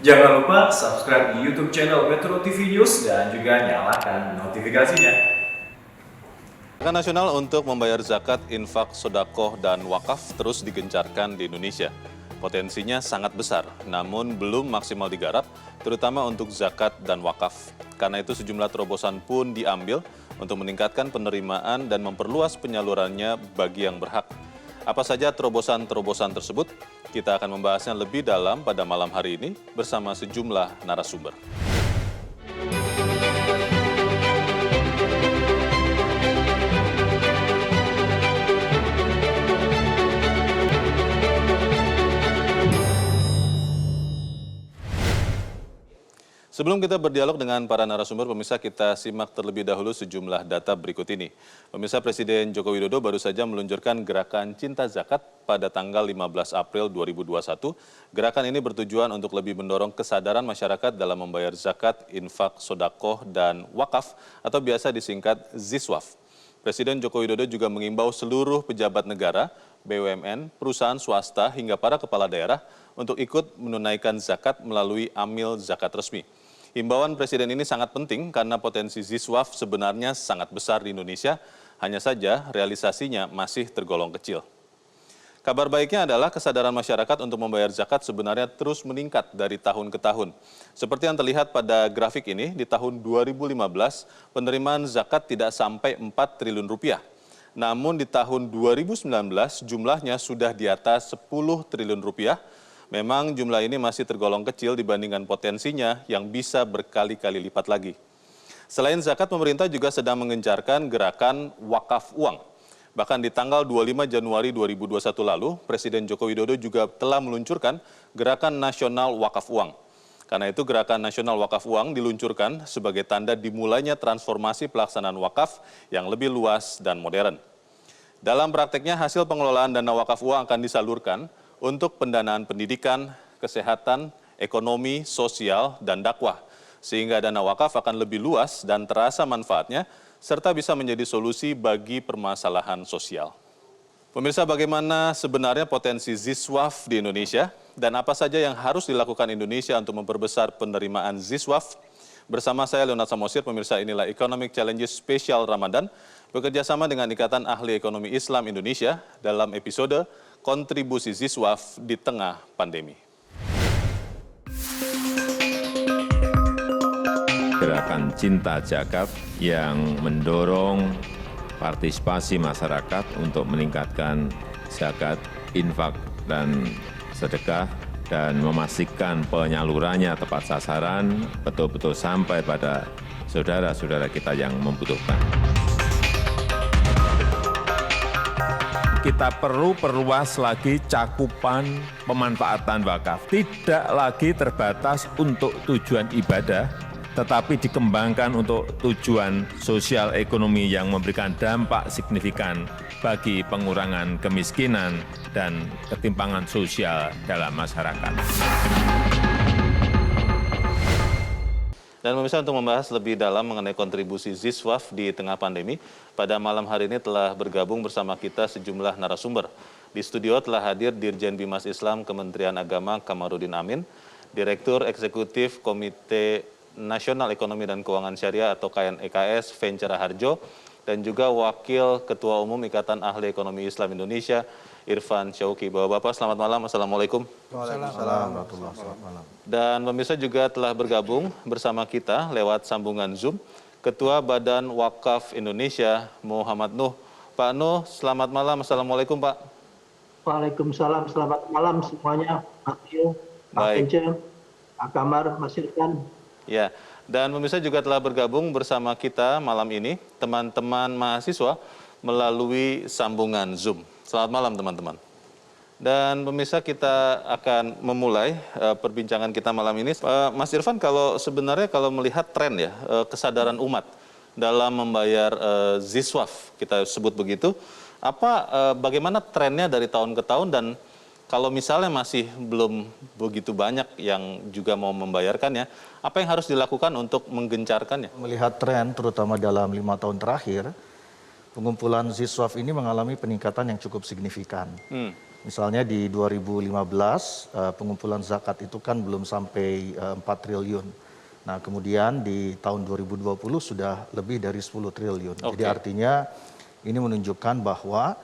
Jangan lupa subscribe di YouTube channel Metro TV News dan juga nyalakan notifikasinya. Gerakan nasional untuk membayar zakat, infak, sodakoh, dan wakaf terus digencarkan di Indonesia. Potensinya sangat besar, namun belum maksimal digarap, terutama untuk zakat dan wakaf. Karena itu sejumlah terobosan pun diambil untuk meningkatkan penerimaan dan memperluas penyalurannya bagi yang berhak. Apa saja terobosan-terobosan tersebut? Kita akan membahasnya lebih dalam pada malam hari ini bersama sejumlah narasumber. Sebelum kita berdialog dengan para narasumber, pemirsa kita simak terlebih dahulu sejumlah data berikut ini. Pemirsa, Presiden Joko Widodo baru saja meluncurkan gerakan Cinta Zakat pada tanggal 15 April 2021. Gerakan ini bertujuan untuk lebih mendorong kesadaran masyarakat dalam membayar zakat, infak, sodakoh, dan wakaf atau biasa disingkat ZISWAF. Presiden Joko Widodo juga mengimbau seluruh pejabat negara, BUMN, perusahaan swasta, hingga para kepala daerah untuk ikut menunaikan zakat melalui amil zakat resmi. Himbauan Presiden ini sangat penting karena potensi ZISWAF sebenarnya sangat besar di Indonesia, hanya saja realisasinya masih tergolong kecil. Kabar baiknya adalah kesadaran masyarakat untuk membayar zakat sebenarnya terus meningkat dari tahun ke tahun. Seperti yang terlihat pada grafik ini, di tahun 2015 penerimaan zakat tidak sampai 4 triliun rupiah. Namun di tahun 2019 jumlahnya sudah di atas 10 triliun rupiah. Memang jumlah ini masih tergolong kecil dibandingkan potensinya yang bisa berkali-kali lipat lagi. Selain zakat, pemerintah juga sedang mengencarkan gerakan wakaf uang. Bahkan di tanggal 25 Januari 2021 lalu, Presiden Joko Widodo juga telah meluncurkan gerakan nasional wakaf uang. Karena itu gerakan nasional wakaf uang diluncurkan sebagai tanda dimulainya transformasi pelaksanaan wakaf yang lebih luas dan modern. Dalam prakteknya, hasil pengelolaan dana wakaf uang akan disalurkan untuk pendanaan pendidikan, kesehatan, ekonomi, sosial, dan dakwah. Sehingga dana wakaf akan lebih luas dan terasa manfaatnya, serta bisa menjadi solusi bagi permasalahan sosial. Pemirsa, bagaimana sebenarnya potensi ZISWAF di Indonesia? Dan apa saja yang harus dilakukan Indonesia untuk memperbesar penerimaan ZISWAF? Bersama saya Leonard Samosir, pemirsa, inilah Economic Challenges Spesial Ramadan, bekerja sama dengan Ikatan Ahli Ekonomi Islam Indonesia dalam episode Kontribusi ZISWAF di Tengah Pandemi. Gerakan Cinta Zakat yang mendorong partisipasi masyarakat untuk meningkatkan zakat, infak, dan sedekah, dan memastikan penyalurannya tepat sasaran, betul-betul sampai pada saudara-saudara kita yang membutuhkan. Kita perlu perluas lagi cakupan pemanfaatan wakaf. Tidak lagi terbatas untuk tujuan ibadah, tetapi dikembangkan untuk tujuan sosial ekonomi yang memberikan dampak signifikan bagi pengurangan kemiskinan dan ketimpangan sosial dalam masyarakat. Dan pemirsa, untuk membahas lebih dalam mengenai kontribusi ZISWAF di tengah pandemi, pada malam hari ini telah bergabung bersama kita sejumlah narasumber. Di studio telah hadir Dirjen Bimas Islam Kementerian Agama Kamarudin Amin, Direktur Eksekutif Komite Nasional Ekonomi dan Keuangan Syariah atau KNEKS Vencera Harjo, dan juga Wakil Ketua Umum Ikatan Ahli Ekonomi Islam Indonesia, Irfan Syauqi. Bapak-bapak, selamat malam. Assalamualaikum. Waalaikumsalam warahmatullahi wabarakatuh. Dan pemirsa juga telah bergabung bersama kita lewat sambungan Zoom, Ketua Badan Wakaf Indonesia, Muhammad Nuh. Pak Nuh, selamat malam. Assalamualaikum, Pak. Waalaikumsalam, selamat malam semuanya. Pak Tio, Pak Ece, Pak Kamar, Mas Irfan. Ya, dan pemirsa juga telah bergabung bersama kita malam ini, teman-teman mahasiswa melalui sambungan Zoom. Selamat malam, teman-teman. Dan pemirsa, kita akan memulai perbincangan kita malam ini. Mas Irfan, sebenarnya kalau melihat tren ya, kesadaran umat dalam membayar ZISWAF, kita sebut begitu, bagaimana trennya dari tahun ke tahun, dan kalau misalnya masih belum begitu banyak yang juga mau membayarkannya, apa yang harus dilakukan untuk menggencarkannya? Melihat tren, terutama dalam 5 tahun terakhir, pengumpulan ZISWAF ini mengalami peningkatan yang cukup signifikan. Misalnya di 2015 pengumpulan zakat itu kan belum sampai 4 triliun. Nah, kemudian di tahun 2020 sudah lebih dari 10 triliun. Jadi artinya ini menunjukkan bahwa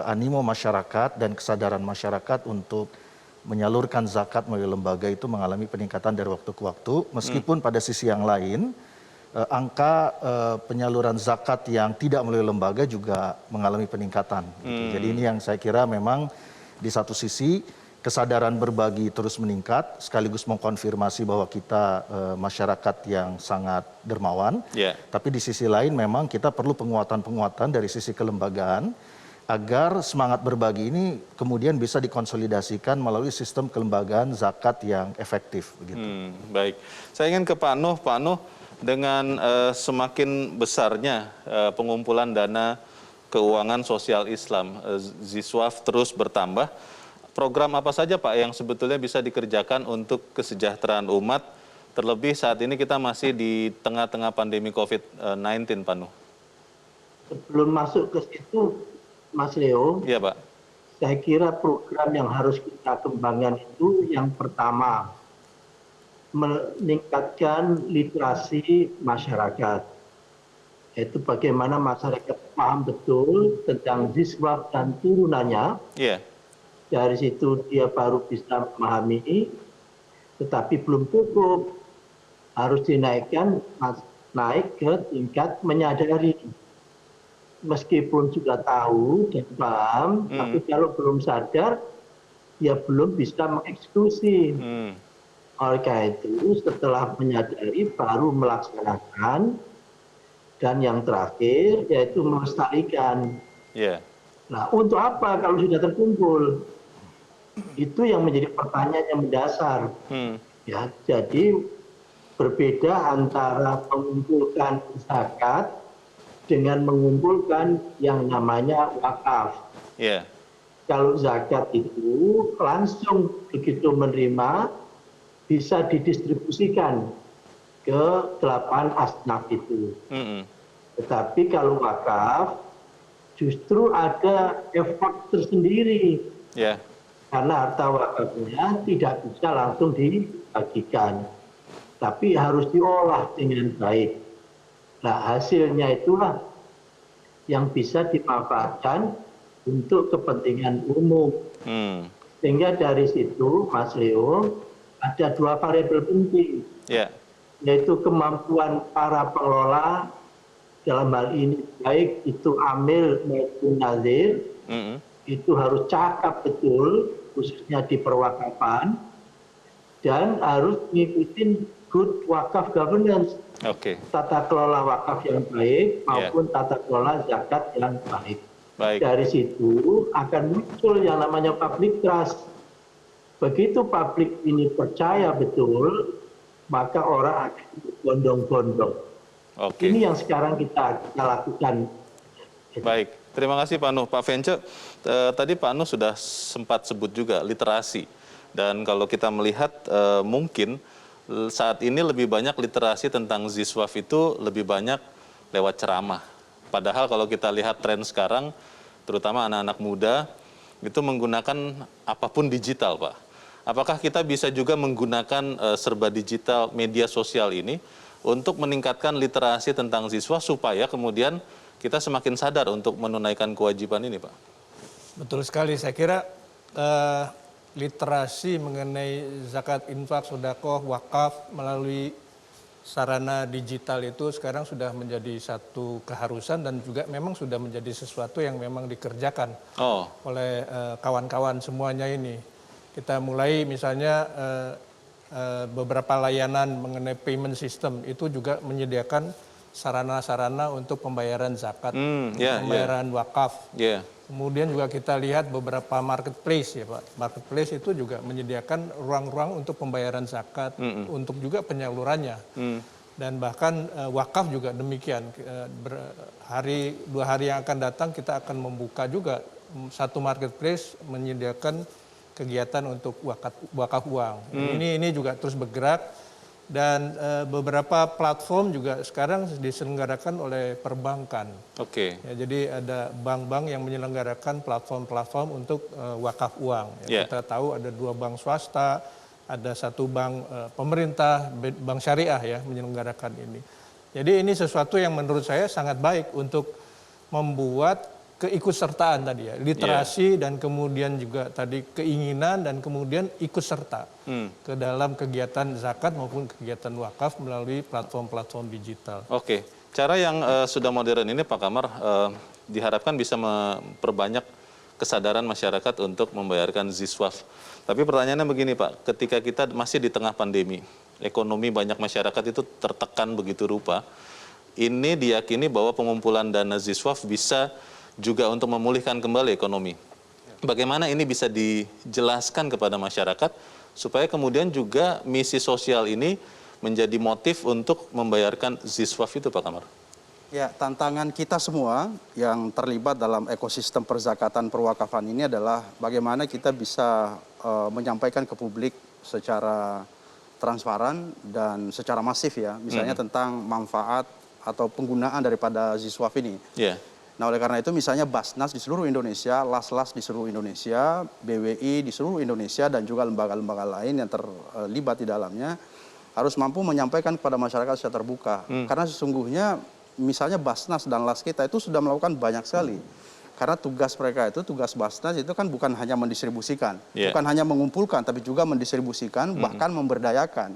animo masyarakat dan kesadaran masyarakat untuk menyalurkan zakat melalui lembaga itu mengalami peningkatan dari waktu ke waktu, meskipun pada sisi yang lain angka penyaluran zakat yang tidak melalui lembaga juga mengalami peningkatan. Gitu. Jadi ini yang saya kira memang di satu sisi kesadaran berbagi terus meningkat, sekaligus mengkonfirmasi bahwa kita masyarakat yang sangat dermawan. Tapi di sisi lain memang kita perlu penguatan-penguatan dari sisi kelembagaan agar semangat berbagi ini kemudian bisa dikonsolidasikan melalui sistem kelembagaan zakat yang efektif. Begitu. Baik, saya ingin ke Pak Nuh. Pak Nuh, dengan semakin besarnya pengumpulan dana keuangan sosial Islam, Ziswaf terus bertambah. Program apa saja Pak yang sebetulnya bisa dikerjakan untuk kesejahteraan umat, terlebih saat ini kita masih di tengah-tengah pandemi COVID-19, Pak Nuh? Sebelum masuk ke situ, Mas Leo, Iya Pak. saya kira program yang harus kita kembangkan itu yang pertama, meningkatkan literasi masyarakat. Yaitu bagaimana masyarakat paham betul tentang Ziswaf dan turunannya. Dari situ dia baru bisa memahami, tetapi belum cukup. Harus dinaikkan, naik ke tingkat menyadari. Meskipun sudah tahu dan paham, tapi kalau belum sadar, dia belum bisa mengeksekusi. Oleh karena itu, setelah menyadari baru melaksanakan. Dan yang terakhir yaitu melestarikan. Nah, untuk apa kalau sudah terkumpul? Itu yang menjadi pertanyaan yang mendasar. Ya, jadi berbeda antara mengumpulkan zakat dengan mengumpulkan yang namanya wakaf. Kalau zakat itu langsung begitu menerima bisa didistribusikan ke 8 asnaf itu. Tetapi kalau wakaf justru ada effort tersendiri. Karena harta wakafnya tidak bisa langsung dibagikan. Tapi harus diolah dengan baik. Nah, hasilnya itulah yang bisa dimanfaatkan untuk kepentingan umum. Sehingga dari situ, Mas Leo, ada 2 variabel penting. Yaitu kemampuan para pengelola dalam hal ini baik itu amil maupun nazir, itu harus cakap betul khususnya di perwakapan dan harus mengikuti good wakaf governance, tata kelola wakaf yang baik maupun tata kelola zakat yang baik. Dari situ akan muncul yang namanya public trust. Begitu publik ini percaya betul, maka orang akan berbondong-bondong. Ini yang sekarang kita lakukan. Baik, terima kasih Pak Nuh. Pak Vence, tadi Pak Nuh sudah sempat sebut juga literasi. Dan kalau kita melihat mungkin saat ini lebih banyak literasi tentang Ziswaf itu lebih banyak lewat ceramah. Padahal kalau kita lihat tren sekarang, terutama anak-anak muda, itu menggunakan apapun digital, Pak. Apakah kita bisa juga menggunakan serba digital media sosial ini untuk meningkatkan literasi tentang Ziswaf supaya kemudian kita semakin sadar untuk menunaikan kewajiban ini, Pak? Betul sekali, saya kira literasi mengenai zakat, infak, sedekah, wakaf melalui sarana digital itu sekarang sudah menjadi satu keharusan dan juga memang sudah menjadi sesuatu yang memang dikerjakan oleh kawan-kawan semuanya ini. Kita mulai misalnya beberapa layanan mengenai payment system itu juga menyediakan sarana-sarana untuk pembayaran zakat, pembayaran wakaf. Kemudian juga kita lihat beberapa marketplace ya Pak. Marketplace itu juga menyediakan ruang-ruang untuk pembayaran zakat, untuk juga penyalurannya. Dan bahkan wakaf juga demikian. 2 hari yang akan datang kita akan membuka juga satu marketplace menyediakan kegiatan untuk wakaf uang. Ini juga terus bergerak Dan beberapa platform juga sekarang diselenggarakan oleh perbankan. Oke. Ya, jadi ada bank-bank yang menyelenggarakan platform-platform untuk wakaf uang. Ya, Kita tahu ada 2 bank swasta, ada 1 bank pemerintah, bank syariah ya menyelenggarakan ini. Jadi ini sesuatu yang menurut saya sangat baik untuk membuat keikutsertaan tadi ya, literasi dan kemudian juga tadi keinginan dan kemudian ikut serta ke dalam kegiatan zakat maupun kegiatan wakaf melalui platform-platform digital. Oke, cara yang sudah modern ini Pak Kamar diharapkan bisa memperbanyak kesadaran masyarakat untuk membayarkan ZISWAF. Tapi pertanyaannya begini Pak, ketika kita masih di tengah pandemi, ekonomi banyak masyarakat itu tertekan begitu rupa, ini diyakini bahwa pengumpulan dana ZISWAF bisa juga untuk memulihkan kembali ekonomi. Bagaimana ini bisa dijelaskan kepada masyarakat supaya kemudian juga misi sosial ini menjadi motif untuk membayarkan ZISWAF itu Pak Kamar? Ya, tantangan kita semua yang terlibat dalam ekosistem perzakatan perwakafan ini adalah bagaimana kita bisa menyampaikan ke publik secara transparan dan secara masif ya, misalnya tentang manfaat atau penggunaan daripada ZISWAF ini. Yeah. Nah, oleh karena itu misalnya Basnas di seluruh Indonesia, Laslas di seluruh Indonesia, BWI di seluruh Indonesia, dan juga lembaga-lembaga lain yang terlibat di dalamnya harus mampu menyampaikan kepada masyarakat secara terbuka. Karena sesungguhnya misalnya Basnas dan Las kita itu sudah melakukan banyak sekali. Karena tugas mereka itu, tugas Basnas itu kan bukan hanya mendistribusikan, bukan hanya mengumpulkan, tapi juga mendistribusikan, bahkan memberdayakan.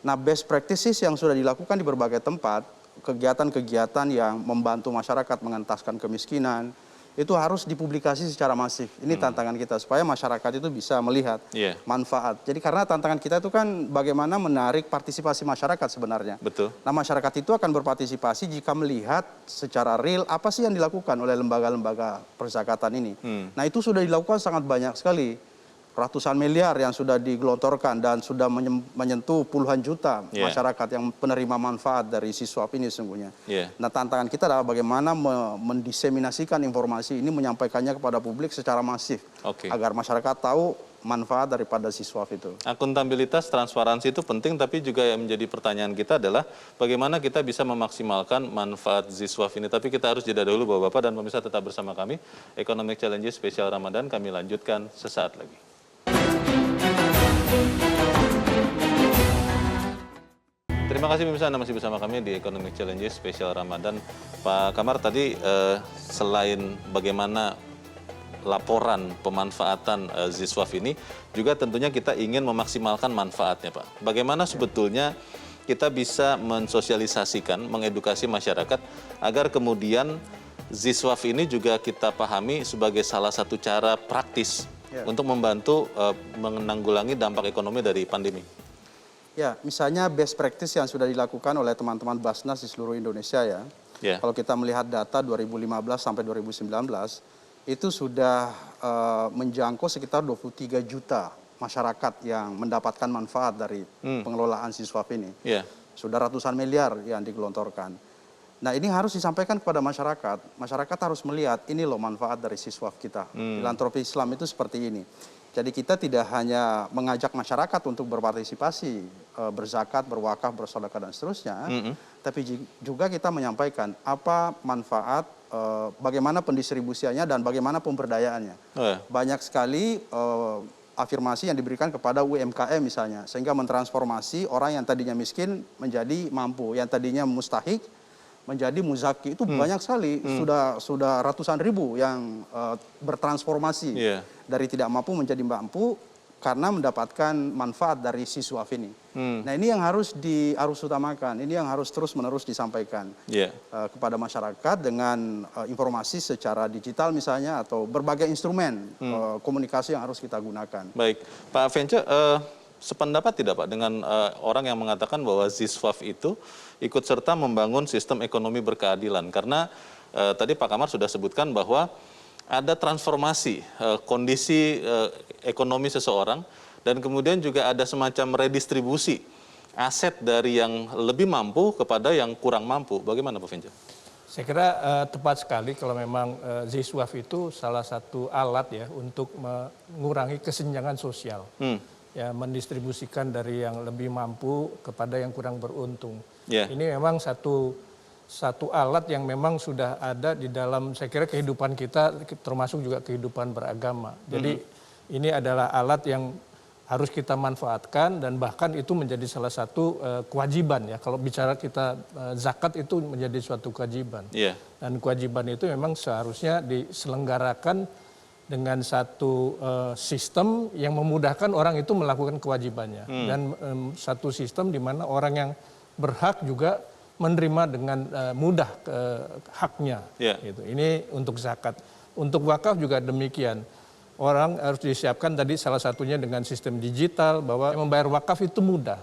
Nah, best practices yang sudah dilakukan di berbagai tempat, kegiatan-kegiatan yang membantu masyarakat mengentaskan kemiskinan, itu harus dipublikasi secara masif. Ini tantangan kita, supaya masyarakat itu bisa melihat manfaat. Jadi karena tantangan kita itu kan bagaimana menarik partisipasi masyarakat sebenarnya. Betul. Nah, masyarakat itu akan berpartisipasi jika melihat secara real apa sih yang dilakukan oleh lembaga-lembaga perzakatan ini. Nah, itu sudah dilakukan sangat banyak sekali. Ratusan miliar yang sudah digelontorkan dan sudah menyentuh puluhan juta masyarakat yang penerima manfaat dari ZISWAF ini sesungguhnya. Nah, tantangan kita adalah bagaimana mendiseminasikan informasi ini, menyampaikannya kepada publik secara masif agar masyarakat tahu manfaat daripada ZISWAF itu. Akuntabilitas, transparansi itu penting, tapi juga yang menjadi pertanyaan kita adalah bagaimana kita bisa memaksimalkan manfaat ZISWAF ini. Tapi kita harus jeda dulu Bapak-Bapak dan pemirsa, tetap bersama kami. Economic Challenges spesial Ramadan kami lanjutkan sesaat lagi. Terima kasih pemirsa, Anda masih bersama kami di Economic Challenges spesial Ramadan. Pak Kamar, tadi selain bagaimana laporan pemanfaatan ZISWAF ini, juga tentunya kita ingin memaksimalkan manfaatnya Pak. Bagaimana sebetulnya kita bisa mensosialisasikan, mengedukasi masyarakat agar kemudian ZISWAF ini juga kita pahami sebagai salah satu cara praktis untuk membantu menanggulangi dampak ekonomi dari pandemi. Ya, misalnya best practice yang sudah dilakukan oleh teman-teman Basnas di seluruh Indonesia ya. Kalau kita melihat data 2015 sampai 2019, itu sudah menjangkau sekitar 23 juta masyarakat yang mendapatkan manfaat dari pengelolaan ZISWAF ini. Sudah ratusan miliar yang digelontorkan. Nah, ini harus disampaikan kepada masyarakat. Masyarakat harus melihat ini loh manfaat dari ZISWAF kita. Filantropi Islam itu seperti ini. Jadi kita tidak hanya mengajak masyarakat untuk berpartisipasi, berzakat, berwakaf, bersedekah dan seterusnya, tapi juga kita menyampaikan apa manfaat, bagaimana pendistribusiannya dan bagaimana pemberdayaannya. Banyak sekali afirmasi yang diberikan kepada UMKM misalnya, sehingga mentransformasi orang yang tadinya miskin menjadi mampu, yang tadinya mustahik menjadi muzaki. Itu banyak sekali, sudah ratusan ribu yang bertransformasi dari tidak mampu menjadi mampu karena mendapatkan manfaat dari ZISWAF ini. Nah, ini yang harus utamakan, ini yang harus terus-menerus disampaikan kepada masyarakat dengan informasi secara digital misalnya, atau berbagai instrumen komunikasi yang harus kita gunakan. Baik, Pak Fence, sependapat tidak Pak dengan orang yang mengatakan bahwa ZISWAF itu ikut serta membangun sistem ekonomi berkeadilan? Karena tadi Pak Kamar sudah sebutkan bahwa ada transformasi kondisi ekonomi seseorang, dan kemudian juga ada semacam redistribusi aset dari yang lebih mampu kepada yang kurang mampu. Bagaimana Pak Fence? Saya kira tepat sekali kalau memang ZISWAF itu salah satu alat ya untuk mengurangi kesenjangan sosial. ya mendistribusikan dari yang lebih mampu kepada yang kurang beruntung. Yeah. Ini memang satu alat yang memang sudah ada di dalam, saya kira, kehidupan kita, termasuk juga kehidupan beragama. Jadi ini adalah alat yang harus kita manfaatkan, dan bahkan itu menjadi salah satu kewajiban ya. Kalau bicara kita zakat itu menjadi suatu kewajiban. Yeah. Dan kewajiban itu memang seharusnya diselenggarakan dengan satu sistem yang memudahkan orang itu melakukan kewajibannya. Dan satu sistem di mana orang yang berhak juga menerima dengan mudah haknya. Yeah. Gitu. Ini untuk zakat. Untuk wakaf juga demikian. Orang harus disiapkan tadi salah satunya dengan sistem digital, bahwa membayar wakaf itu mudah.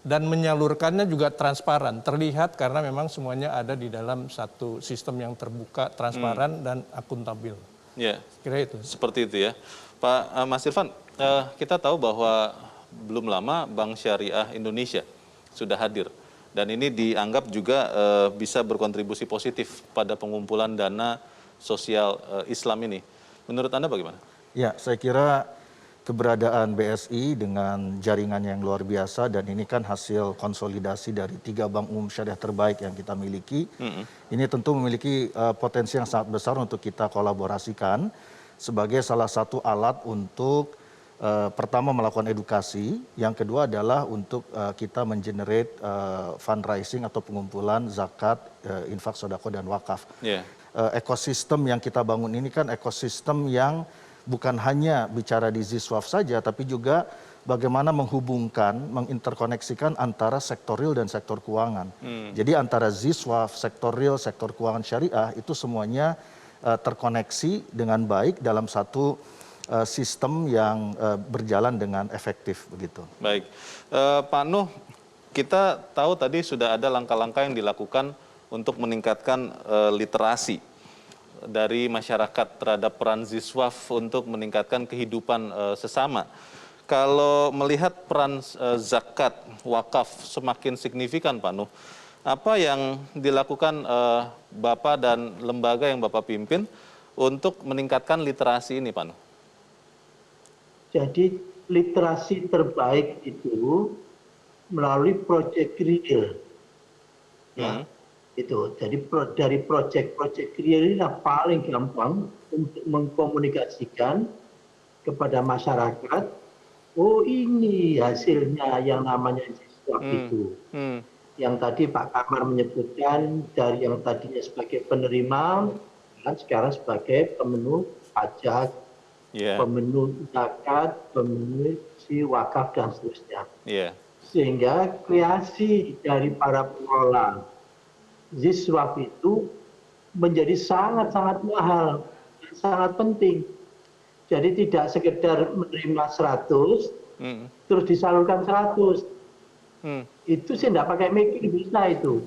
Dan menyalurkannya juga transparan, terlihat karena memang semuanya ada di dalam satu sistem yang terbuka, transparan, dan akuntabel. Ya, Kira itu. seperti itu ya. Pak Mas Irfan, kita tahu bahwa belum lama Bank Syariah Indonesia sudah hadir. Dan ini dianggap juga bisa berkontribusi positif pada pengumpulan dana sosial Islam ini. Menurut Anda bagaimana? Ya, saya kira keberadaan BSI dengan jaringan yang luar biasa, dan ini kan hasil konsolidasi dari 3 bank umum syariah terbaik yang kita miliki. Ini tentu memiliki potensi yang sangat besar untuk kita kolaborasikan sebagai salah satu alat untuk pertama melakukan edukasi, yang kedua adalah untuk kita mengenerate fundraising atau pengumpulan zakat, infak, sodako, dan wakaf. Yeah. Ekosistem yang kita bangun ini kan ekosistem yang bukan hanya bicara di Ziswaf saja, tapi juga bagaimana menghubungkan, menginterkoneksikan antara sektor real dan sektor keuangan. Jadi antara Ziswaf, sektor real, sektor keuangan syariah itu semuanya terkoneksi dengan baik dalam satu sistem yang berjalan dengan efektif begitu. Baik, Pak Nuh, kita tahu tadi sudah ada langkah-langkah yang dilakukan untuk meningkatkan literasi dari masyarakat terhadap peran Ziswaf untuk meningkatkan kehidupan sesama. Kalau melihat peran zakat, wakaf semakin signifikan, Pak Nuh, apa yang dilakukan Bapak dan lembaga yang Bapak pimpin untuk meningkatkan literasi ini, Pak Nuh? Jadi literasi terbaik itu melalui Project Real. Ya. Itu. Jadi dari project real ini paling gampang untuk mengkomunikasikan kepada masyarakat, oh ini hasilnya yang namanya Ziswaf itu. Yang tadi Pak Kamar menyebutkan, dari yang tadinya sebagai penerima, dan sekarang sebagai pemenuh pajak, pemenuh zakat, pemenuh si wakaf, dan seterusnya. Sehingga kreasi dari para pengelola Ziswaf itu menjadi sangat-sangat mahal, sangat penting. Jadi tidak sekedar menerima 100, terus disalurkan 100. Itu sih tidak pakai mikir, bisa itu.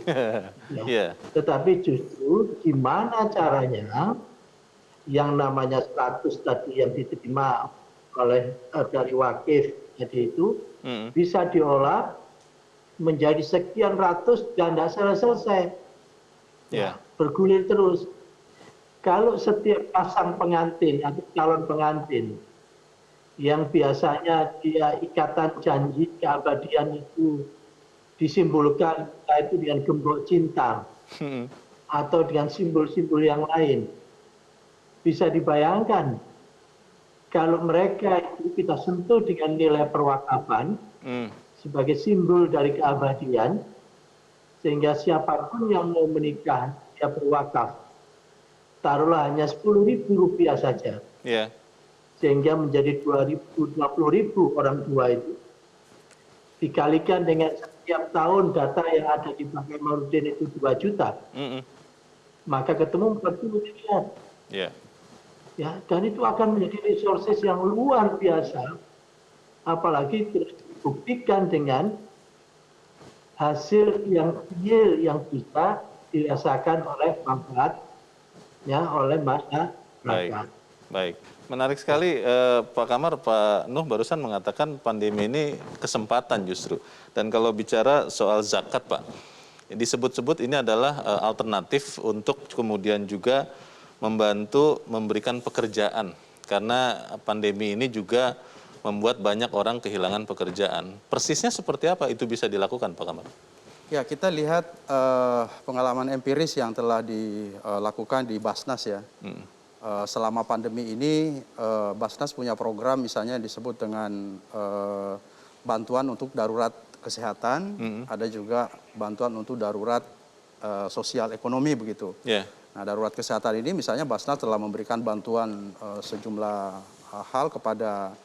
Tetapi justru gimana caranya yang namanya 100 tadi yang diterima oleh dari wakif jadi itu bisa diolah menjadi sekian ratus dan tidak selesai. Bergulir terus. Kalau setiap pasang pengantin atau calon pengantin yang biasanya dia ikatan janji keabadian itu disimbolkan itu dengan gembok cinta atau dengan simbol-simbol yang lain, bisa dibayangkan kalau mereka itu kita sentuh dengan nilai perwakafan sebagai simbol dari keabadian, sehingga siapapun yang mau menikah dia berwakaf, taruhlah hanya Rp10.000 saja, sehingga menjadi 20.000 orang tua itu dikalikan dengan setiap tahun data yang ada di Bank Kamarudin itu 2 juta, maka ketemu 40 miliar. Ya, dan itu akan menjadi resources yang luar biasa, apalagi terus dibuktikan dengan hasil yang real yang bisa dirasakan oleh manfaat, ya, oleh masyarakat. Baik. Menarik sekali Pak Kamar, Pak Nuh barusan mengatakan pandemi ini kesempatan justru. Dan kalau bicara soal zakat, Pak, disebut-sebut ini adalah alternatif untuk kemudian juga membantu memberikan pekerjaan. Karena pandemi ini juga membuat banyak orang kehilangan pekerjaan. Persisnya seperti apa itu bisa dilakukan, Pak Kamar? Ya, kita lihat pengalaman empiris yang telah dilakukan di Basnas ya. Selama pandemi ini, Basnas punya program misalnya disebut dengan bantuan untuk darurat kesehatan, ada juga bantuan untuk darurat sosial ekonomi begitu. Nah, darurat kesehatan ini misalnya Basnas telah memberikan bantuan sejumlah hal kepada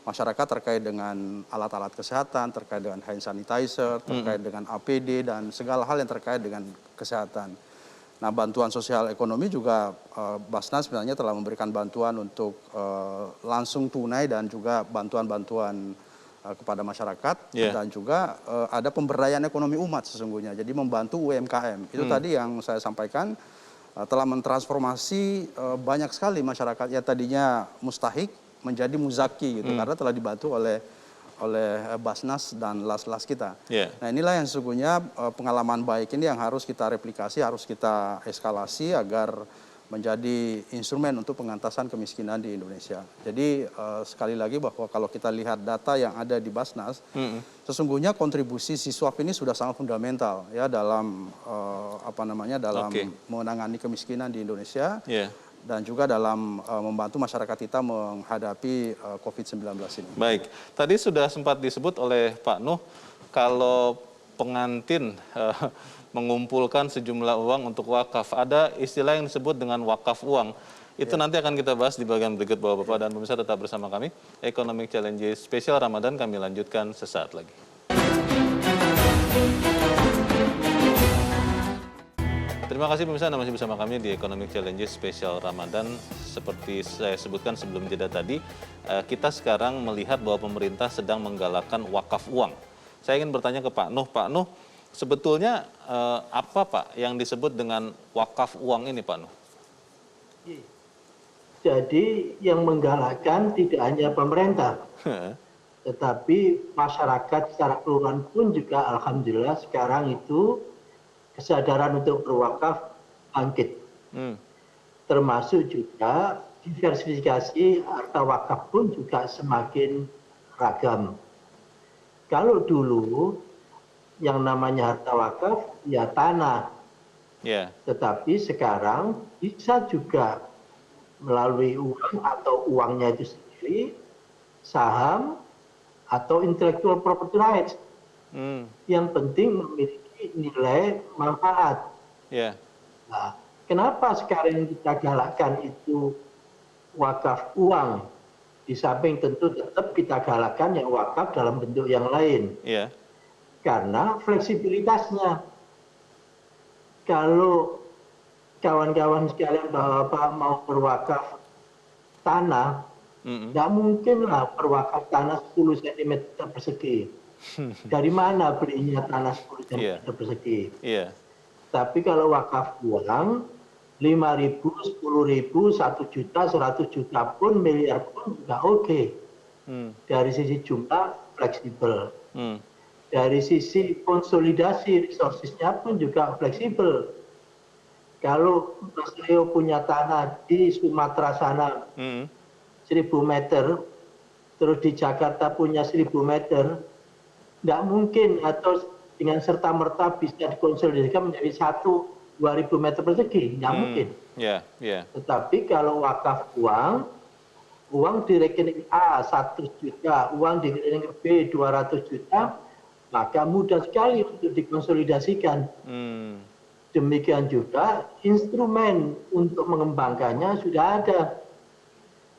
masyarakat terkait dengan alat-alat kesehatan, terkait dengan hand sanitizer, terkait dengan APD dan segala hal yang terkait dengan kesehatan. Nah, bantuan sosial ekonomi juga Basnas sebenarnya telah memberikan bantuan untuk langsung tunai dan juga bantuan-bantuan kepada masyarakat dan juga ada pemberdayaan ekonomi umat sesungguhnya. Jadi membantu UMKM. Itu tadi yang saya sampaikan telah mentransformasi banyak sekali masyarakat yang tadinya mustahik menjadi muzaki gitu karena telah dibantu oleh Basnas dan las-las kita. Nah, inilah yang sesungguhnya pengalaman baik ini yang harus kita replikasi, harus kita eskalasi agar menjadi instrumen untuk pengentasan kemiskinan di Indonesia. Jadi sekali lagi bahwa kalau kita lihat data yang ada di Basnas, sesungguhnya kontribusi Siswap ini sudah sangat fundamental ya dalam dalam menangani kemiskinan di Indonesia dan juga dalam membantu masyarakat kita menghadapi COVID-19 ini. Baik, tadi sudah sempat disebut oleh Pak Nuh kalau pengantin mengumpulkan sejumlah uang untuk wakaf. Ada istilah yang disebut dengan wakaf uang. Itu nanti akan kita bahas di bagian berikut Bapak-Bapak dan pemirsa tetap bersama kami. Economic Challenges Spesial Ramadan kami lanjutkan sesaat lagi. Terima kasih pemirsa Anda masih bersama kami di Economic Challenges Spesial Ramadan. Seperti saya sebutkan sebelum jeda tadi, kita sekarang melihat bahwa pemerintah sedang menggalakkan wakaf uang. Saya ingin bertanya ke Pak Nuh. Pak Nuh, sebetulnya apa Pak yang disebut dengan wakaf uang ini Pak Nuh? Jadi yang menggalakkan tidak hanya pemerintah, tetapi masyarakat secara keseluruhan pun juga alhamdulillah sekarang itu kesadaran untuk berwakaf bangkit. Termasuk juga diversifikasi harta wakaf pun juga semakin ragam. Kalau dulu yang namanya harta wakaf ya tanah, tetapi sekarang bisa juga melalui uang atau uangnya itu sendiri, saham atau intellectual property rights. Yang penting memiliki nilai manfaat. Nah, kenapa sekarang kita galakkan itu wakaf uang? Di samping tentu tetap kita galakkan yang wakaf dalam bentuk yang lain. Karena fleksibilitasnya. Kalau kawan-kawan sekalian Bapak mau berwakaf tanah, nggak mungkin lah berwakaf tanah 10 cm persegi. Dari mana belinya tanah 10 cm persegi? Tapi kalau wakaf uang, 5.000, 10.000, 1 juta, 100 juta pun, miliar pun juga oke. Dari sisi jumlah fleksibel. Dari sisi konsolidasi resourcesnya pun juga fleksibel. Kalau Mas Leo punya tanah di Sumatera sana 1.000 meter, terus di Jakarta punya 1.000 meter, nggak mungkin atau dengan serta-merta bisa dikonsolidasikan menjadi 2.000 meter persegi, nggak mungkin. Tetapi kalau wakaf uang di rekening A 1 juta, uang di rekening B 200 juta, maka mudah sekali untuk dikonsolidasikan. Demikian juga instrumen untuk mengembangkannya sudah ada.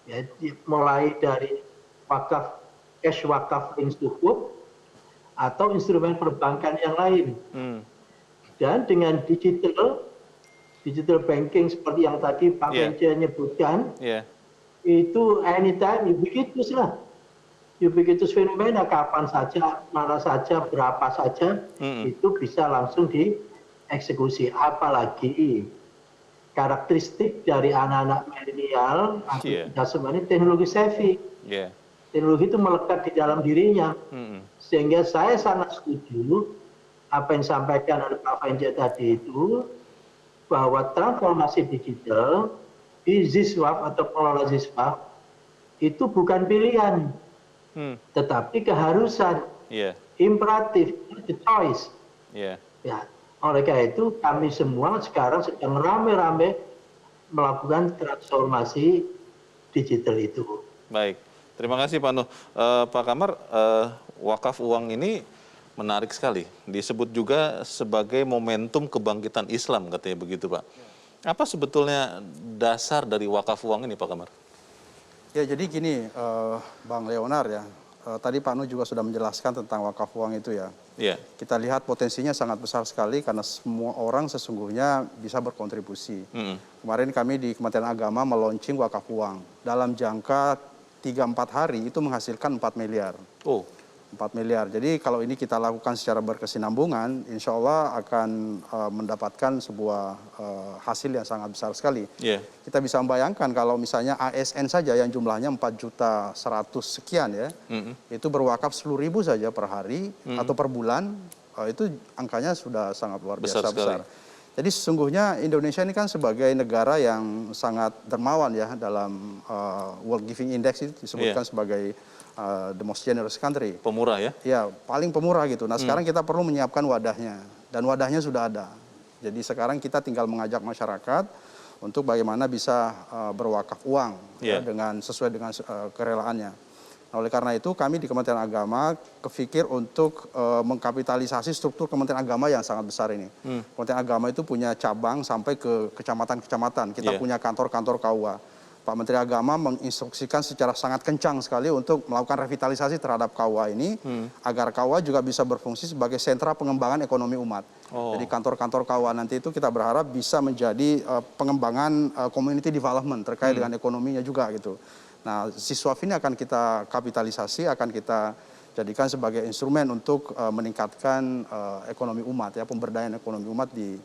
Ya, mulai dari wakaf, cash wakaf link cukup, atau instrumen perbankan yang lain. Dan dengan digital banking seperti yang tadi Pak Menja nyebutkan, itu anytime ubiquitous lah. Ubiquitous fenomena, kapan saja, mana saja, berapa saja, itu bisa langsung dieksekusi. Apalagi karakteristik dari anak-anak milenial, kita semua ini teknologi savvy. Teknologi itu melekat di dalam dirinya. Sehingga saya sangat setuju apa yang disampaikan oleh Pak Fenja tadi itu, bahwa transformasi digital di Ziswap atau pengelola Ziswap itu bukan pilihan, tetapi keharusan, imperatif, the choice. Ya, oleh karena itu kami semua sekarang sedang rame-rame melakukan transformasi digital itu. Baik, terima kasih Pak Nuh. Pak Kamar, wakaf uang ini menarik sekali. Disebut juga sebagai momentum kebangkitan Islam, katanya begitu Pak. Apa sebetulnya dasar dari wakaf uang ini Pak Kamar? Ya jadi gini, Bang Leonard ya, tadi Pak Nuh juga sudah menjelaskan tentang wakaf uang itu ya. Kita lihat potensinya sangat besar sekali karena semua orang sesungguhnya bisa berkontribusi. Kemarin kami di Kementerian Agama meluncing wakaf uang. Dalam jangka 3-4 hari itu menghasilkan 4 miliar. 4 miliar. Jadi kalau ini kita lakukan secara berkesinambungan, insya Allah akan mendapatkan sebuah hasil yang sangat besar sekali. Kita bisa membayangkan kalau misalnya ASN saja yang jumlahnya 4.100.000 sekian ya, itu berwakaf 10.000 saja per hari atau per bulan, itu angkanya sudah sangat luar biasa besar. Jadi sesungguhnya Indonesia ini kan sebagai negara yang sangat dermawan ya dalam World Giving Index itu disebutkan sebagai the most generous country. Pemurah ya? Ya, paling pemurah gitu. Nah sekarang kita perlu menyiapkan wadahnya. Dan wadahnya sudah ada. Jadi sekarang kita tinggal mengajak masyarakat untuk bagaimana bisa berwakaf uang ya, sesuai dengan kerelaannya. Nah, oleh karena itu kami di Kementerian Agama kepikir untuk mengkapitalisasi struktur Kementerian Agama yang sangat besar ini. Kementerian Agama itu punya cabang sampai ke kecamatan-kecamatan. Kita punya kantor-kantor KUA. Pak Menteri Agama menginstruksikan secara sangat kencang sekali untuk melakukan revitalisasi terhadap KUA ini, agar KUA juga bisa berfungsi sebagai sentra pengembangan ekonomi umat. Jadi kantor-kantor KUA nanti itu kita berharap bisa menjadi pengembangan community development terkait dengan ekonominya juga gitu. Nah, Siswaf ini akan kita kapitalisasi, akan kita jadikan sebagai instrumen untuk meningkatkan ekonomi umat, ya, pemberdayaan ekonomi umat di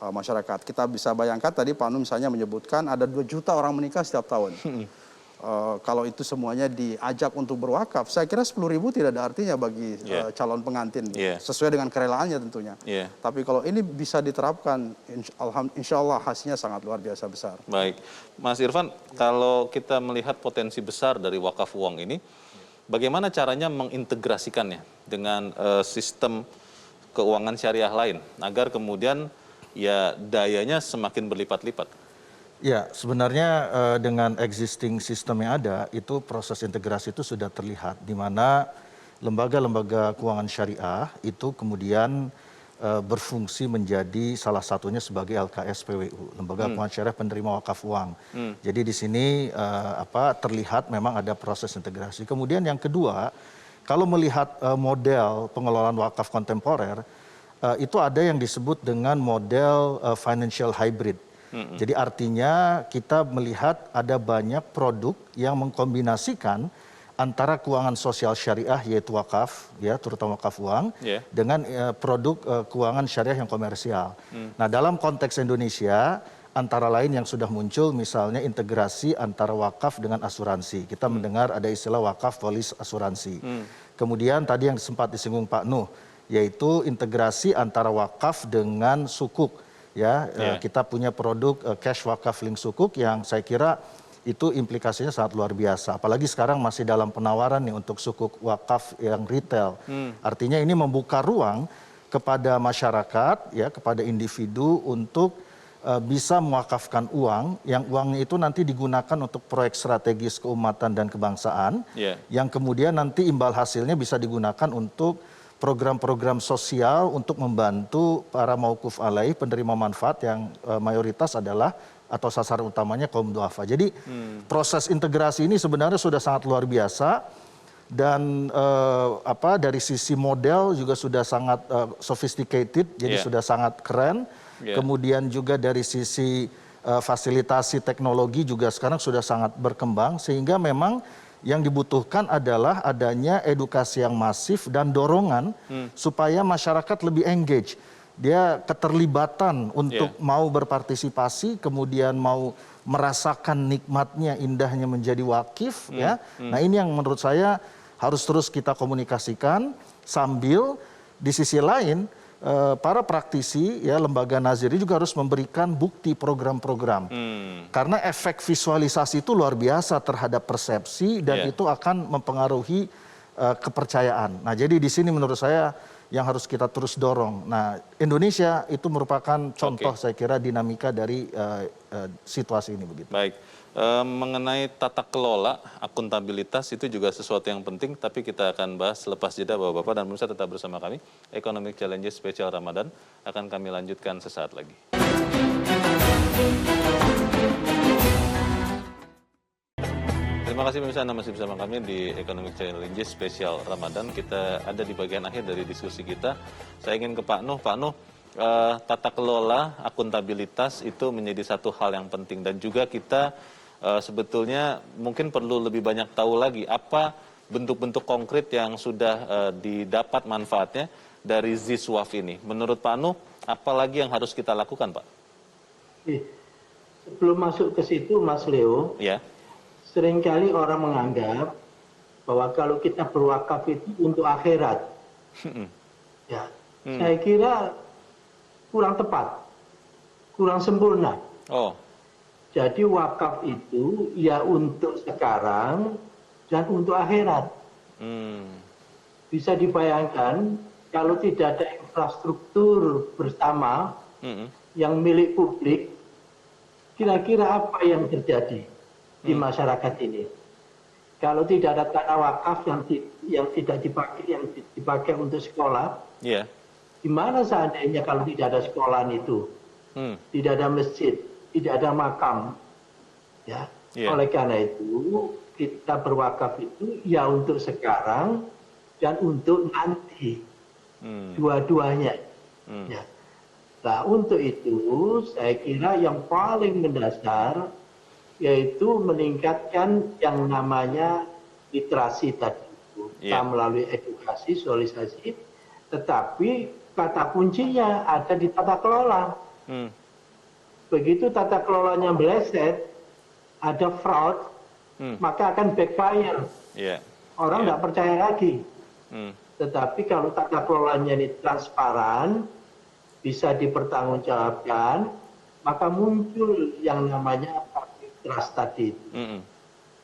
masyarakat. Kita bisa bayangkan tadi Pak Nuh misalnya menyebutkan ada 2 juta orang menikah setiap tahun. Kalau itu semuanya diajak untuk berwakaf, saya kira 10.000 tidak ada artinya bagi calon pengantin, sesuai dengan kerelaannya tentunya. Tapi kalau ini bisa diterapkan, insya Allah hasilnya sangat luar biasa besar. Baik, Mas Irfan, kalau kita melihat potensi besar dari wakaf uang ini, bagaimana caranya mengintegrasikannya dengan sistem keuangan syariah lain, agar kemudian ya dayanya semakin berlipat-lipat? Ya, sebenarnya dengan existing sistem yang ada, itu proses integrasi itu sudah terlihat, di mana lembaga-lembaga keuangan syariah itu kemudian berfungsi menjadi salah satunya sebagai LKS PWU, Lembaga Keuangan Syariah Penerima Wakaf Uang. Jadi di sini terlihat memang ada proses integrasi. Kemudian yang kedua, kalau melihat model pengelolaan wakaf kontemporer, itu ada yang disebut dengan model financial hybrid. Jadi artinya kita melihat ada banyak produk yang mengkombinasikan antara keuangan sosial syariah yaitu wakaf, ya, terutama wakaf uang, dengan produk keuangan syariah yang komersial. Nah, dalam konteks Indonesia, antara lain yang sudah muncul misalnya integrasi antara wakaf dengan asuransi. Kita mendengar ada istilah wakaf polis asuransi. Kemudian tadi yang sempat disinggung Pak Nuh, yaitu integrasi antara wakaf dengan sukuk. Ya, kita punya produk cash wakaf link sukuk yang saya kira itu implikasinya sangat luar biasa. Apalagi sekarang masih dalam penawaran nih untuk sukuk wakaf yang retail. Artinya ini membuka ruang kepada masyarakat, ya, kepada individu untuk bisa mewakafkan uang, yang uangnya itu nanti digunakan untuk proyek strategis keumatan dan kebangsaan, yang kemudian nanti imbal hasilnya bisa digunakan untuk program-program sosial untuk membantu para mauquf alaih, penerima manfaat yang mayoritas adalah atau sasaran utamanya kaum duafa. Jadi proses integrasi ini sebenarnya sudah sangat luar biasa dan dari sisi model juga sudah sangat sophisticated, jadi sudah sangat keren. Kemudian juga dari sisi fasilitasi teknologi juga sekarang sudah sangat berkembang, sehingga memang yang dibutuhkan adalah adanya edukasi yang masif dan dorongan supaya masyarakat lebih engage. Dia keterlibatan untuk mau berpartisipasi, kemudian mau merasakan nikmatnya, indahnya menjadi wakif. Ya. Nah, ini yang menurut saya harus terus kita komunikasikan, sambil di sisi lain para praktisi, ya, lembaga naziri juga harus memberikan bukti program-program. Karena efek visualisasi itu luar biasa terhadap persepsi dan itu akan mempengaruhi kepercayaan. Nah, jadi di sini menurut saya yang harus kita terus dorong. Nah, Indonesia itu merupakan contoh saya kira dinamika dari situasi ini begitu. Baik. Mengenai tata kelola, akuntabilitas itu juga sesuatu yang penting, tapi kita akan bahas selepas jeda Bapak-Bapak, dan pemirsa tetap bersama kami. Economic Challenges Spesial Ramadan akan kami lanjutkan sesaat lagi. Terima kasih pemirsa, Anda masih bersama kami di Economic Challenges Spesial Ramadan. Kita ada di bagian akhir dari diskusi kita. Saya ingin ke Pak Nuh. Pak Nuh, tata kelola, akuntabilitas itu menjadi satu hal yang penting, dan juga kita sebetulnya mungkin perlu lebih banyak tahu lagi apa bentuk-bentuk konkret yang sudah didapat manfaatnya dari ZISWAF ini. Menurut Pak Nuh, apa lagi yang harus kita lakukan, Pak? Sebelum masuk ke situ, Mas Leo, Ya. seringkali orang menganggap bahwa kalau kita berwakaf itu untuk akhirat. Ya, saya kira kurang tepat, kurang sempurna. Oh. Jadi wakaf itu ya untuk sekarang dan untuk akhirat. Bisa dibayangkan kalau tidak ada infrastruktur bersama yang milik publik, kira-kira apa yang terjadi di masyarakat ini? Kalau tidak ada tanah wakaf yang tidak dipakai, yang dipakai untuk sekolah, gimana seandainya kalau tidak ada sekolahan itu, tidak ada masjid, tidak ada makam, ya. Oleh karena itu kita berwakaf itu ya untuk sekarang dan untuk nanti, dua-duanya. Ya. Nah, untuk itu saya kira yang paling mendasar yaitu meningkatkan yang namanya literasi tadi itu, melalui edukasi, sosialisasi, tetapi kata kuncinya ada di tata kelola. Begitu tata kelolanya meleset, ada fraud, maka akan backfire. Orang nggak percaya lagi. Tetapi kalau tata kelolanya ini transparan, bisa dipertanggungjawabkan, maka muncul yang namanya public trust tadi.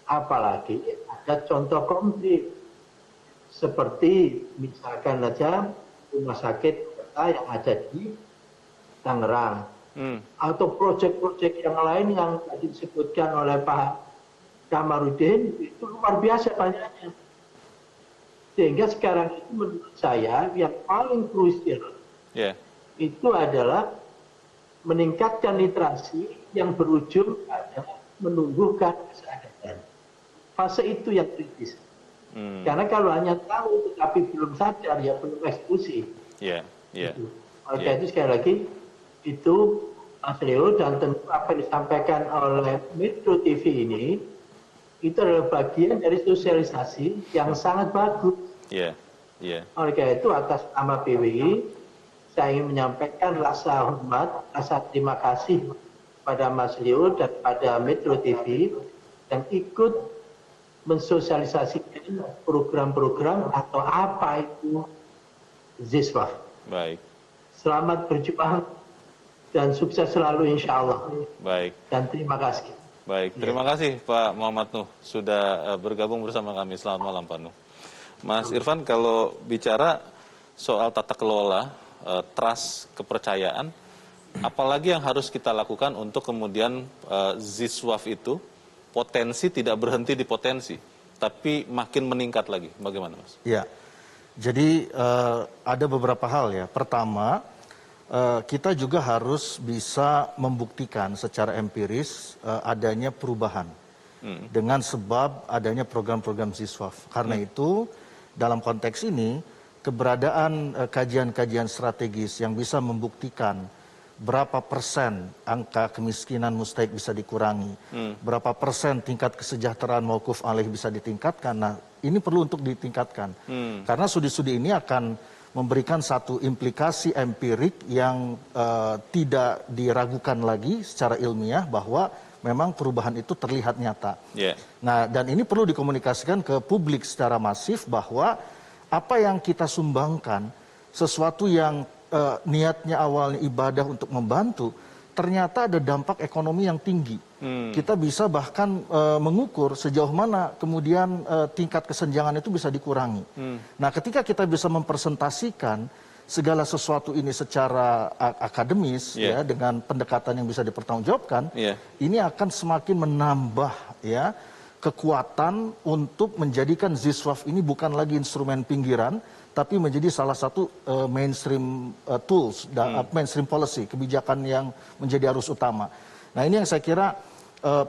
Apalagi ada contoh konkret, seperti misalkan saja rumah sakit yang ada di Tangerang, atau proyek-proyek yang lain yang tadi disebutkan oleh Pak Kamarudin, itu luar biasa banyaknya. Sehingga sekarang itu menurut saya yang paling krusial itu adalah meningkatkan literasi yang berujung pada menumbuhkan kesadaran. Fase itu yang kritis. Karena kalau hanya tahu tetapi belum sadar, ya belum eksekusi. Gitu. Oleh itu sekali lagi, itu Mas Leo, dan tentu apa yang disampaikan oleh Metro TV ini, itu adalah bagian dari sosialisasi yang sangat bagus. Oleh karena itu atas nama PWI, saya ingin menyampaikan rasa hormat, rasa terima kasih pada Mas Leo dan pada Metro TV yang ikut mensosialisasikan program-program atau apa itu ZISWAF. Baik. Selamat berjuang dan sukses selalu insya Allah. Baik. Dan terima kasih. Baik, terima kasih Pak Muhammad Nuh sudah bergabung bersama kami. Selamat malam Pak Nuh. Mas Irfan, kalau bicara soal tata kelola, trust, kepercayaan, apalagi yang harus kita lakukan untuk kemudian ZISWAF itu potensi tidak berhenti di potensi, tapi makin meningkat lagi. Bagaimana, Mas? Ya, jadi ada beberapa hal ya. Pertama, kita juga harus bisa membuktikan secara empiris adanya perubahan dengan sebab adanya program-program ZISWAF. Karena itu, dalam konteks ini, keberadaan kajian-kajian strategis yang bisa membuktikan berapa persen angka kemiskinan mustahik bisa dikurangi, berapa persen tingkat kesejahteraan mauquf alaih bisa ditingkatkan. Nah, ini perlu untuk ditingkatkan. Karena studi-studi ini akan memberikan satu implikasi empirik yang tidak diragukan lagi secara ilmiah bahwa memang perubahan itu terlihat nyata. Nah, dan ini perlu dikomunikasikan ke publik secara masif bahwa apa yang kita sumbangkan, sesuatu yang niatnya awalnya ibadah untuk membantu, ternyata ada dampak ekonomi yang tinggi. Kita bisa bahkan mengukur sejauh mana kemudian tingkat kesenjangan itu bisa dikurangi. Nah, ketika kita bisa mempresentasikan segala sesuatu ini secara akademis ya dengan pendekatan yang bisa dipertanggungjawabkan, ini akan semakin menambah ya kekuatan untuk menjadikan ZISWAF ini bukan lagi instrumen pinggiran, tapi menjadi salah satu mainstream tools, mainstream policy, kebijakan yang menjadi arus utama. Nah, ini yang saya kira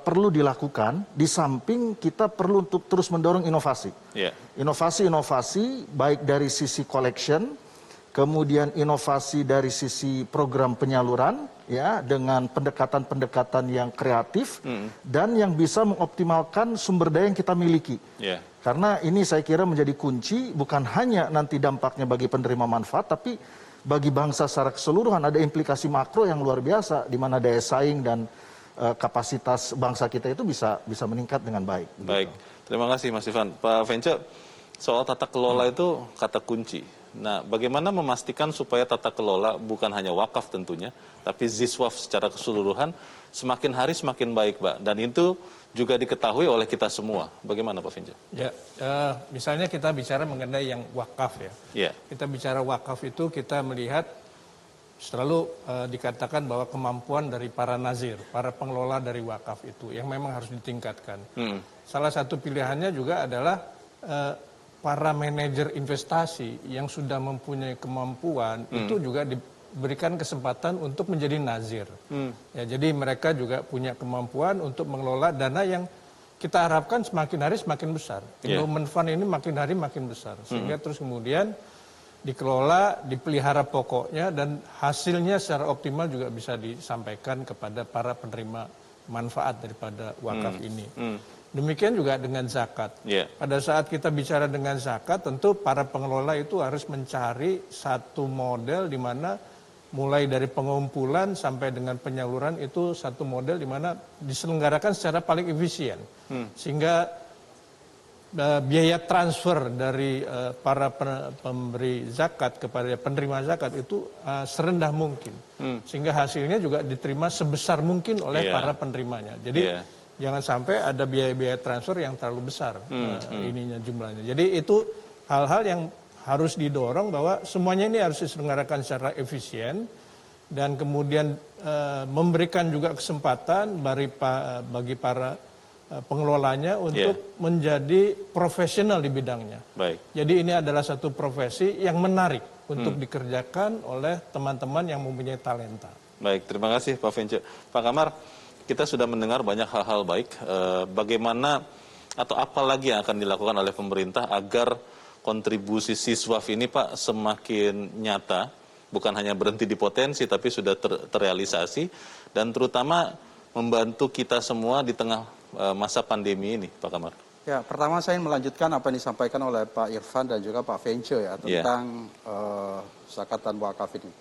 perlu dilakukan, di samping kita perlu untuk terus mendorong inovasi. Inovasi-inovasi baik dari sisi collection, kemudian inovasi dari sisi program penyaluran, ya, dengan pendekatan-pendekatan yang kreatif, dan yang bisa mengoptimalkan sumber daya yang kita miliki. Karena ini saya kira menjadi kunci, bukan hanya nanti dampaknya bagi penerima manfaat, tapi bagi bangsa secara keseluruhan ada implikasi makro yang luar biasa, di mana daya saing dan kapasitas bangsa kita itu bisa meningkat dengan baik. Baik, terima kasih Mas Ivan. Pak Vence, soal tata kelola itu kata kunci. Nah, bagaimana memastikan supaya tata kelola bukan hanya wakaf tentunya, tapi ZISWAF secara keseluruhan semakin hari semakin baik, Pak. Dan itu juga diketahui oleh kita semua. Bagaimana Pak Vence? Ya, misalnya kita bicara mengenai yang wakaf ya. Kita bicara wakaf itu kita melihat selalu dikatakan bahwa kemampuan dari para nazir, para pengelola dari wakaf itu yang memang harus ditingkatkan. Salah satu pilihannya juga adalah para manajer investasi yang sudah mempunyai kemampuan itu juga diberikan kesempatan untuk menjadi nazir. Ya, jadi mereka juga punya kemampuan untuk mengelola dana yang kita harapkan semakin hari semakin besar. Endowment fund ini makin hari makin besar, sehingga terus kemudian dikelola, dipelihara pokoknya, dan hasilnya secara optimal juga bisa disampaikan kepada para penerima manfaat daripada wakaf ini. Demikian juga dengan zakat. Pada saat kita bicara dengan zakat, tentu para pengelola itu harus mencari satu model di mana mulai dari pengumpulan sampai dengan penyaluran itu satu model di mana diselenggarakan secara paling efisien. Sehingga biaya transfer dari para pemberi zakat kepada penerima zakat itu serendah mungkin. Sehingga hasilnya juga diterima sebesar mungkin oleh para penerimanya. Jadi jangan sampai ada biaya-biaya transfer yang terlalu besar ininya jumlahnya. Jadi itu hal-hal yang harus didorong bahwa semuanya ini harus diselenggarakan secara efisien dan kemudian memberikan juga kesempatan bagi para pengelolanya untuk menjadi profesional di bidangnya. Jadi ini adalah satu profesi yang menarik untuk dikerjakan oleh teman-teman yang mempunyai talenta. Baik, terima kasih Pak Vence. Pak Kamar, kita sudah mendengar banyak hal-hal baik. Bagaimana atau apa lagi yang akan dilakukan oleh pemerintah agar kontribusi ZISWAF ini Pak semakin nyata, bukan hanya berhenti di potensi tapi sudah terrealisasi, dan terutama membantu kita semua di tengah masa pandemi ini, Pak Kamar? Ya, pertama saya ingin melanjutkan apa yang disampaikan oleh Pak Irfan dan juga Pak Vence ya tentang zakat dan wakaf ini.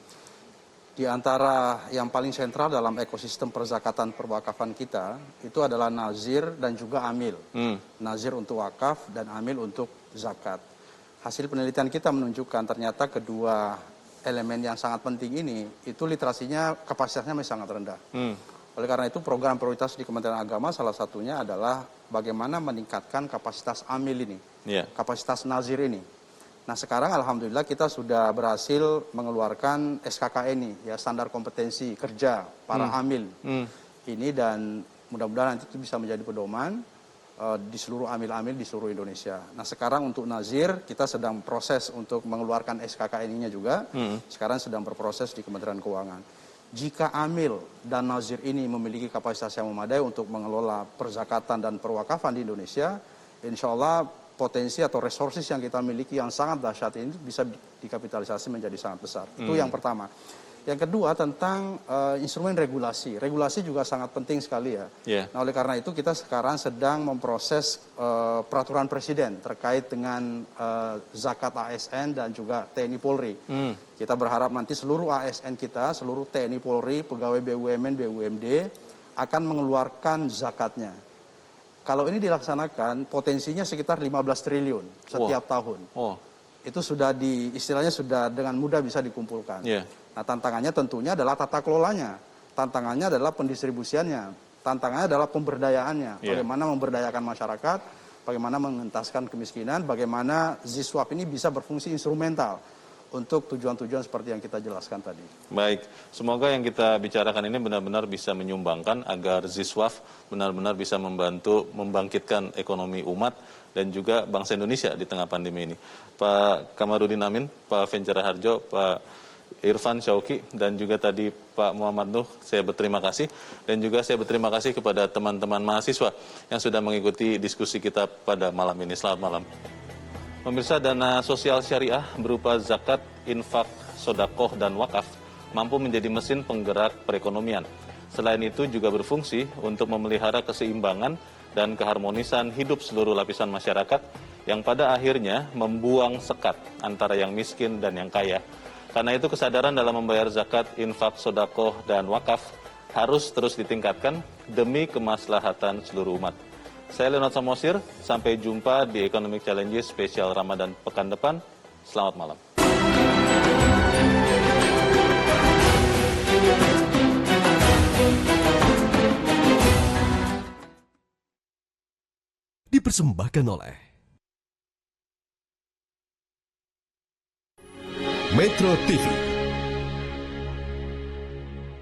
Di antara yang paling sentral dalam ekosistem perzakatan perwakafan kita itu adalah nazir dan juga amil. Nazir untuk wakaf dan amil untuk zakat. Hasil penelitian kita menunjukkan ternyata kedua elemen yang sangat penting ini itu literasinya kapasitasnya masih sangat rendah. Oleh karena itu program prioritas di Kementerian Agama salah satunya adalah bagaimana meningkatkan kapasitas amil ini, kapasitas nazir ini. Nah sekarang alhamdulillah kita sudah berhasil mengeluarkan SKKN ini, ya standar kompetensi kerja para amil ini, dan mudah-mudahan nanti itu bisa menjadi pedoman di seluruh amil-amil di seluruh Indonesia. Nah sekarang untuk nazir kita sedang proses untuk mengeluarkan SKKN-nya juga, sekarang sedang berproses di Kementerian Keuangan. Jika amil dan nazir ini memiliki kapasitas yang memadai untuk mengelola perzakatan dan perwakafan di Indonesia, insya Allah potensi atau resources yang kita miliki yang sangat dahsyat ini bisa dikapitalisasi menjadi sangat besar. Itu yang pertama. Yang kedua tentang instrumen regulasi. Regulasi juga sangat penting sekali ya. Nah oleh karena itu kita sekarang sedang memproses peraturan presiden terkait dengan zakat ASN dan juga TNI Polri. Kita berharap nanti seluruh ASN kita, seluruh TNI Polri, pegawai BUMN, BUMD akan mengeluarkan zakatnya. Kalau ini dilaksanakan potensinya sekitar 15 triliun setiap tahun. Itu sudah istilahnya sudah dengan mudah bisa dikumpulkan. Nah tantangannya tentunya adalah tata kelolanya, tantangannya adalah pendistribusiannya. Tantangannya adalah pemberdayaannya. Yeah. Bagaimana memberdayakan masyarakat, bagaimana mengentaskan kemiskinan, bagaimana ZSWAP ini bisa berfungsi instrumental untuk tujuan-tujuan seperti yang kita jelaskan tadi. Baik, semoga yang kita bicarakan ini benar-benar bisa menyumbangkan agar ZSWAP benar-benar bisa membantu membangkitkan ekonomi umat dan juga bangsa Indonesia di tengah pandemi ini. Pak Kamarudin Amin, Pak Vencara Harjo, Pak Irfan Syauqi, dan juga tadi Pak Muhammad Nuh, saya berterima kasih. Dan juga saya berterima kasih kepada teman-teman mahasiswa yang sudah mengikuti diskusi kita pada malam ini. Selamat malam. Pemirsa, dana sosial syariah berupa zakat, infak, sodakoh, dan wakaf mampu menjadi mesin penggerak perekonomian. Selain itu juga berfungsi untuk memelihara keseimbangan dan keharmonisan hidup seluruh lapisan masyarakat yang pada akhirnya membuang sekat antara yang miskin dan yang kaya. Karena itu kesadaran dalam membayar zakat, infak, sodakoh, dan wakaf harus terus ditingkatkan demi kemaslahatan seluruh umat. Saya Leonard Samosir, sampai jumpa di Economic Challenges spesial Ramadan pekan depan. Selamat malam. Dipersembahkan oleh Metro TV.